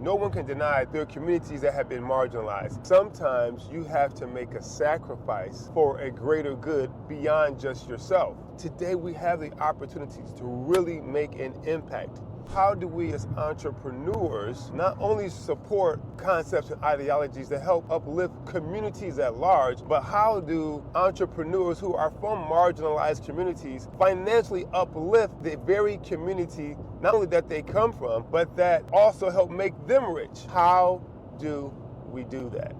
no one can deny there are communities that have been marginalized. Sometimes you have to make a sacrifice for a greater good beyond just yourself. Today we have the opportunities to really make an impact. How do we as entrepreneurs not only support concepts and ideologies that help uplift communities at large, but how do entrepreneurs who are from marginalized communities financially uplift the very community, not only that they come from, but that also help make them rich? How do we do that?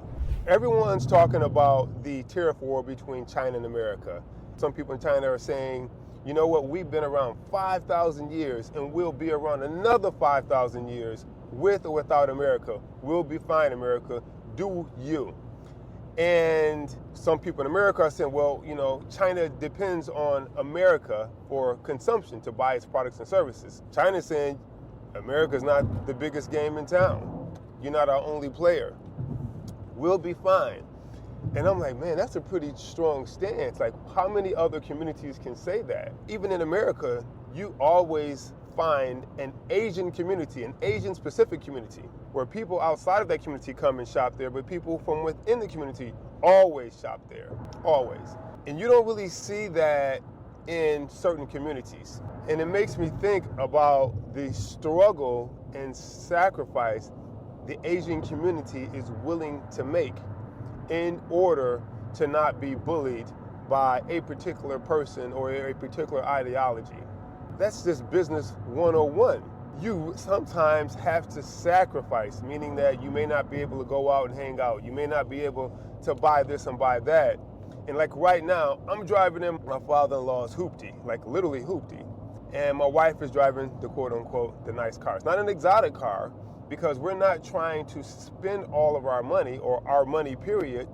Everyone's talking about the tariff war between China and America. Some people in China are saying, you know what, we've been around 5,000 years and we'll be around another 5,000 years with or without America. We'll be fine, America. Do you? And some people in America are saying, well, you know, China depends on America for consumption to buy its products and services. China's saying, America's not the biggest game in town. You're not our only player. We'll be fine. And I'm like, man, that's a pretty strong stance. Like, how many other communities can say that? Even in America, you always find an Asian community, an Asian specific community, where people outside of that community come and shop there, but people from within the community always shop there, always. And you don't really see that in certain communities. And it makes me think about the struggle and sacrifice the Asian community is willing to make in order to not be bullied by a particular person or a particular ideology. That's just business 101. You sometimes have to sacrifice, meaning that you may not be able to go out and hang out. You may not be able to buy this and buy that. And like right now, I'm driving in my father-in-law's hoopty, like literally hoopty. And my wife is driving the quote unquote, the nice car. It's not an exotic car, because we're not trying to spend all of our money, or our money period,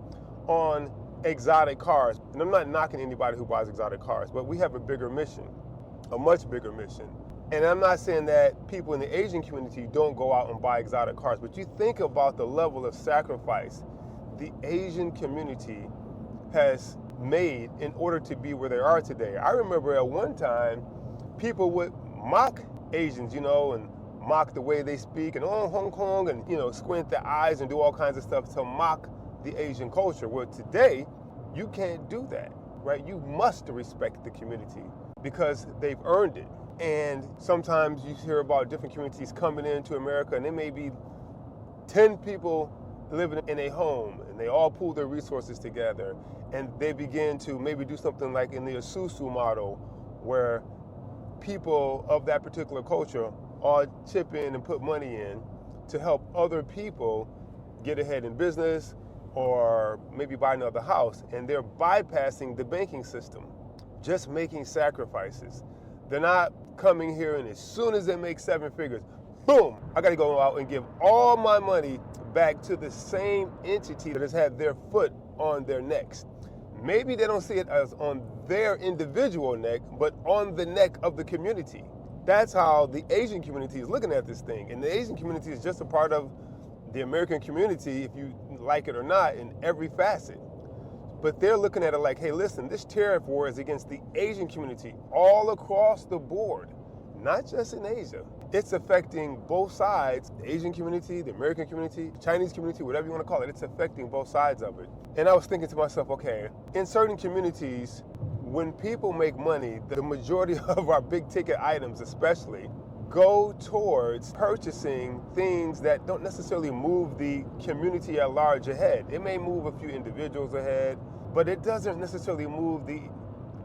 on exotic cars. And I'm not knocking anybody who buys exotic cars, but we have a bigger mission, a much bigger mission. And I'm not saying that people in the Asian community don't go out and buy exotic cars, but you think about the level of sacrifice the Asian community has made in order to be where they are today. I remember at one time, people would mock Asians, you know, and mock the way they speak, and Hong Kong, and, you know, squint their eyes and do all kinds of stuff to mock the Asian culture. Well, today, you can't do that, right? You must respect the community because they've earned it. And sometimes you hear about different communities coming into America, and there may be 10 people living in a home, and they all pool their resources together, and they begin to maybe do something like in the Isuzu model, where people of that particular culture all chip in and put money in to help other people get ahead in business or maybe buy another house, and they're bypassing the banking system, just making sacrifices. They're not coming here and as soon as they make 7 figures, boom, I gotta go out and give all my money back to the same entity that has had their foot on their necks. Maybe they don't see it as on their individual neck, but on the neck of the community. That's how the Asian community is looking at this thing. And the Asian community is just a part of the American community, if you like it or not, in every facet. But they're looking at it like, hey, listen, this tariff war is against the Asian community all across the board, not just in Asia. It's affecting both sides, the Asian community, the American community, the Chinese community, whatever you want to call it. It's affecting both sides of it. And I was thinking to myself, okay, in certain communities, when people make money, the majority of our big ticket items especially go towards purchasing things that don't necessarily move the community at large ahead. It may move a few individuals ahead, but it doesn't necessarily move the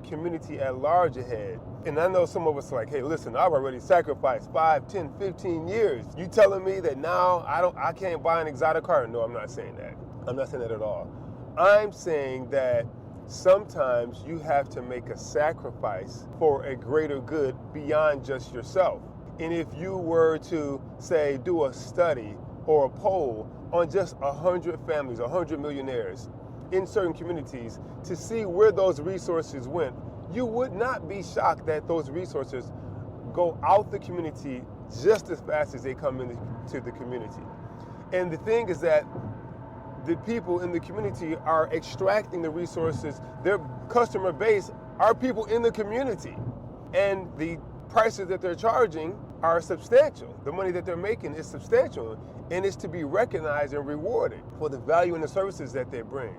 community at large ahead. And I know some of us are like, hey, listen, I've already sacrificed 5, 10, 15 years. You telling me that now I can't buy an exotic car? No, I'm not saying that. I'm not saying that at all. I'm saying that sometimes you have to make a sacrifice for a greater good beyond just yourself. And if you were to, say, do a study or a poll on just 100 families, 100 millionaires in certain communities to see where those resources went, you would not be shocked that those resources go out the community just as fast as they come into the community. And the thing is that the people in the community are extracting the resources. Their customer base are people in the community. And the prices that they're charging are substantial. The money that they're making is substantial, and it's to be recognized and rewarded for the value and the services that they bring.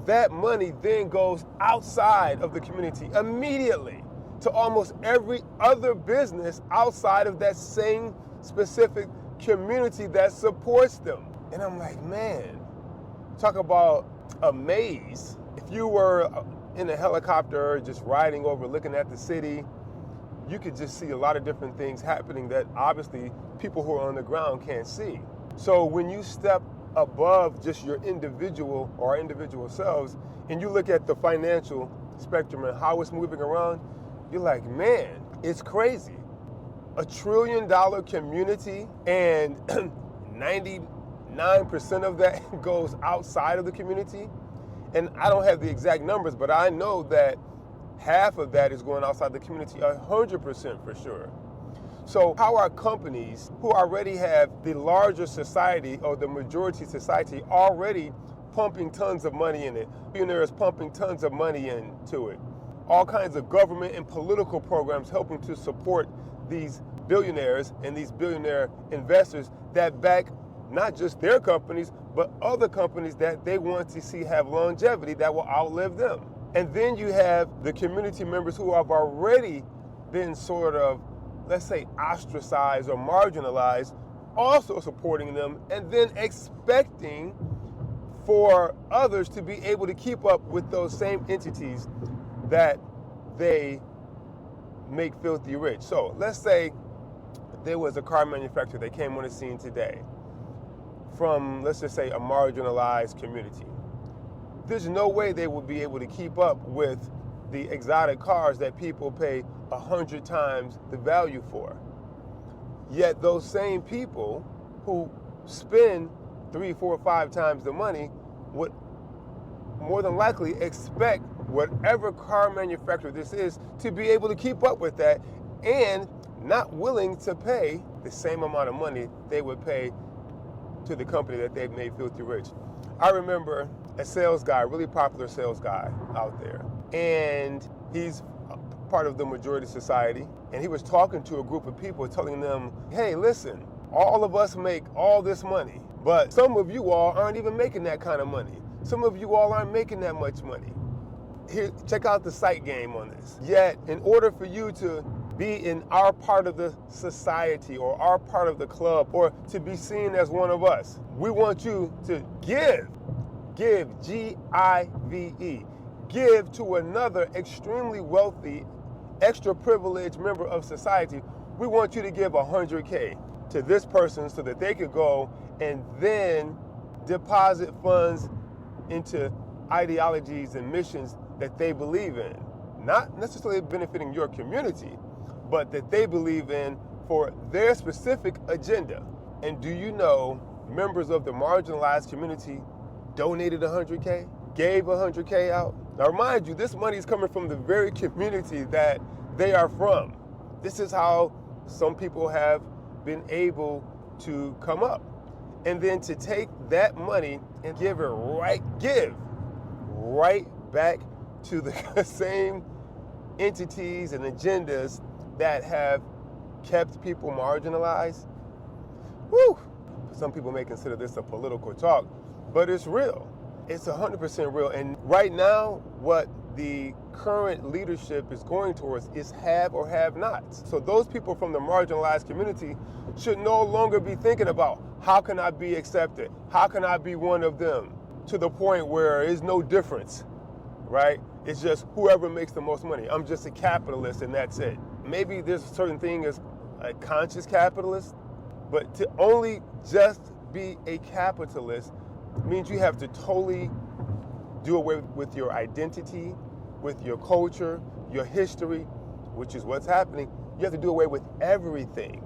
That money then goes outside of the community immediately to almost every other business outside of that same specific community that supports them. And I'm like, man, talk about a maze. If you were in a helicopter just riding over, looking at the city, you could just see a lot of different things happening that obviously people who are on the ground can't see. So when you step above just your individual or individual selves and you look at the financial spectrum and how it's moving around, you're like, man, it's crazy. $1 trillion community and 99% of that goes outside of the community. And I don't have the exact numbers, but I know that half of that is going outside the community, 100% for sure. So how are companies who already have the larger society or the majority society already pumping tons of money in it? Billionaires pumping tons of money into it. All kinds of government and political programs helping to support these billionaires and these billionaire investors that back not just their companies, but other companies that they want to see have longevity that will outlive them. And then you have the community members who have already been sort of, let's say, ostracized or marginalized, also supporting them, and then expecting for others to be able to keep up with those same entities that they make filthy rich. So let's say there was a car manufacturer that came on the scene today from, let's just say, a marginalized community. There's no way they would be able to keep up with the exotic cars that people pay 100 times the value for. Yet those same people who spend 3, 4, 5 times the money would more than likely expect whatever car manufacturer this is to be able to keep up with that, and not willing to pay the same amount of money they would pay to the company that they've made filthy rich. I remember a sales guy, a really popular sales guy out there, and he's part of the majority society, and he was talking to a group of people telling them, hey, listen, all of us make all this money, but some of you all aren't even making that kind of money. Some of you all aren't making that much money. Here, check out the sight game on this. Yet, in order for you to be in our part of the society or our part of the club or to be seen as one of us, we want you to give, G-I-V-E, give to another extremely wealthy, extra privileged member of society. We want you to give 100K to this person so that they could go and then deposit funds into ideologies and missions that they believe in. Not necessarily benefiting your community, but that they believe in for their specific agenda. And do you know members of the marginalized community donated 100K, gave 100K out? Now remind you, this money is coming from the very community that they are from. This is how some people have been able to come up. And then to take that money and give right back to the same entities and agendas that have kept people marginalized. Woo! Some people may consider this a political talk, but it's real. It's 100% real. And right now, what the current leadership is going towards is have or have nots. So those people from the marginalized community should no longer be thinking about, how can I be accepted? How can I be one of them? To the point where there's no difference, right? It's just whoever makes the most money. I'm just a capitalist and that's it. Maybe there's a certain thing as a conscious capitalist, but to only just be a capitalist means you have to totally do away with your identity, with your culture, your history, which is what's happening. You have to do away with everything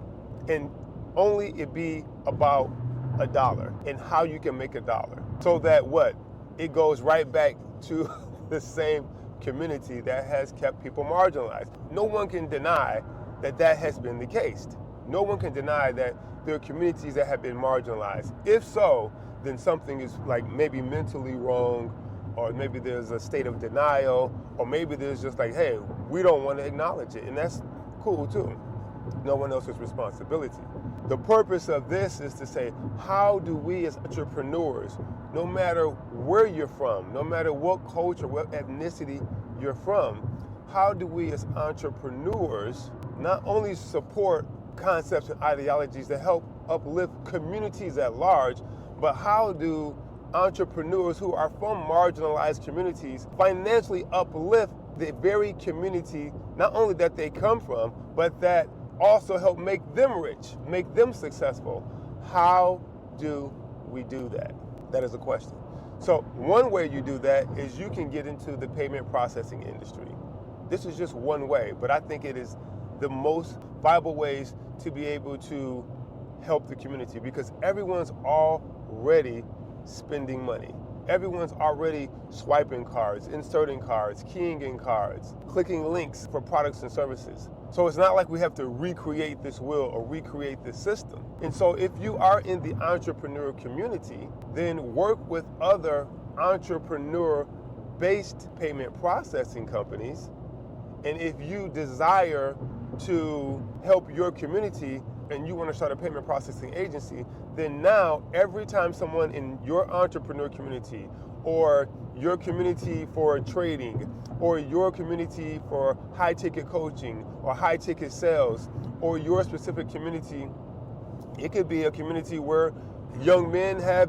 and only it be about $1 and how you can make $1. So that what? It goes right back to the same community that has kept people marginalized. No one can deny that that has been the case. No one can deny that there are communities that have been marginalized. If so, then something is like maybe mentally wrong, or maybe there's a state of denial, or maybe there's just like, hey, we don't want to acknowledge it, and that's cool too. no one else's responsibility. The purpose of this is to say, how do we as entrepreneurs, no matter where you're from, no matter what culture, what ethnicity you're from, how do we as entrepreneurs not only support concepts and ideologies that help uplift communities at large, but how do entrepreneurs who are from marginalized communities financially uplift the very community, not only that they come from, but that also help make them rich, make them successful? How do we do that? That is a question. So one way you do that is you can get into the payment processing industry. This is just one way, but I think it is the most viable ways to be able to help the community, because everyone's already spending money. Everyone's already swiping cards, inserting cards, keying in cards, clicking links for products and services. So it's not like we have to recreate this wheel or recreate this system. And so if you are in the entrepreneur community, then work with other entrepreneur-based payment processing companies. And if you desire to help your community and you want to start a payment processing agency, then now every time someone in your entrepreneur community or your community for trading or your community for high ticket coaching or high ticket sales or your specific community, it could be a community where young men have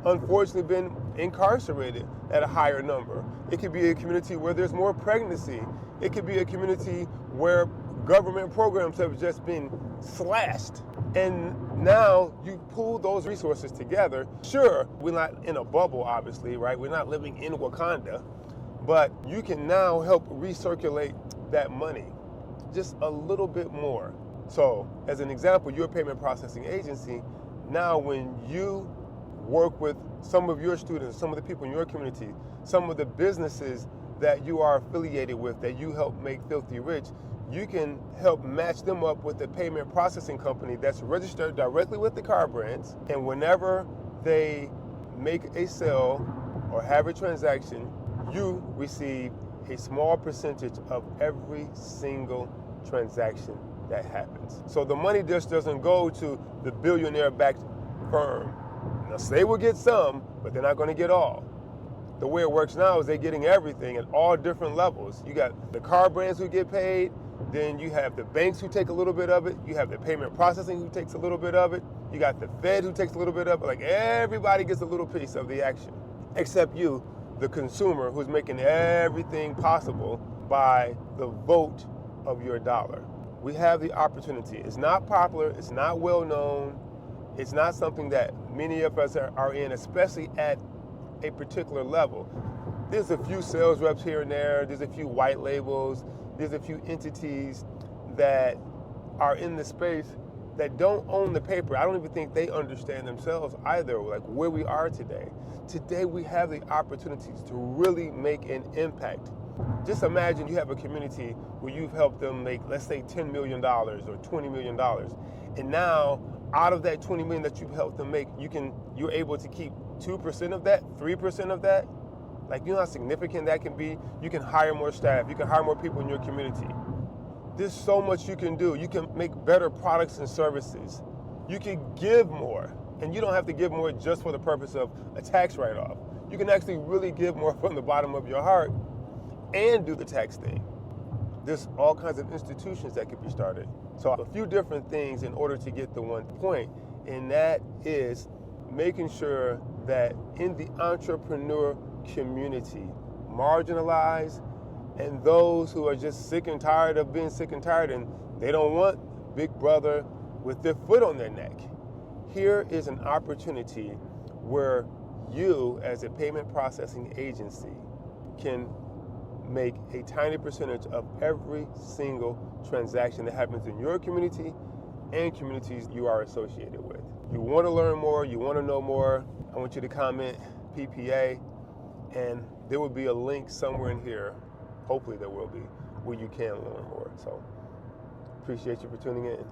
unfortunately been incarcerated at a higher number. It could be a community where there's more pregnancy. It could be a community where government programs have just been slashed. And now you pool those resources together. Sure, we're not in a bubble, obviously, right? We're not living in Wakanda, but you can now help recirculate that money just a little bit more. So as an example, your payment processing agency, now when you work with some of your students, some of the people in your community, some of the businesses that you are affiliated with, that you help make filthy rich, you can help match them up with a payment processing company that's registered directly with the car brands. And whenever they make a sale or have a transaction, you receive a small percentage of every single transaction that happens. So the money just doesn't go to the billionaire-backed firm. Now, they will get some, but they're not going to get all. The way it works now is they're getting everything at all different levels. You got the car brands who get paid, then you have the banks who take a little bit of it, you have the payment processing who takes a little bit of it, you got the Fed who takes a little bit of it. Like, everybody gets a little piece of the action, except you, the consumer, who's making everything possible by the vote of your dollar. We have the opportunity. It's not popular, it's not well known, it's not something that many of us are in, especially at a particular level. There's a few sales reps here and there, there's a few white labels, there's a few entities that are in the space that don't own the paper. I don't even think they understand themselves either, like where we are today. Today we have the opportunities to really make an impact. Just imagine you have a community where you've helped them make, let's say, $10 million or $20 million. And now, out of that $20 million that you've helped them make, you're able to keep 2% of that, 3% of that. Like, you know how significant that can be? You can hire more staff, you can hire more people in your community. There's so much you can do. You can make better products and services. You can give more. And you don't have to give more just for the purpose of a tax write-off. You can actually really give more from the bottom of your heart and do the tax thing. There's all kinds of institutions that could be started. So a few different things in order to get the one point, and that is making sure that in the entrepreneur community, marginalized, and those who are just sick and tired of being sick and tired and they don't want Big Brother with their foot on their neck. Here is an opportunity where you, as a payment processing agency, can make a tiny percentage of every single transaction that happens in your community and communities you are associated with. You want to learn more, you want to know more, I want you to comment PPA, and there will be a link somewhere in here, hopefully there will be, where you can learn more. So appreciate you for tuning in.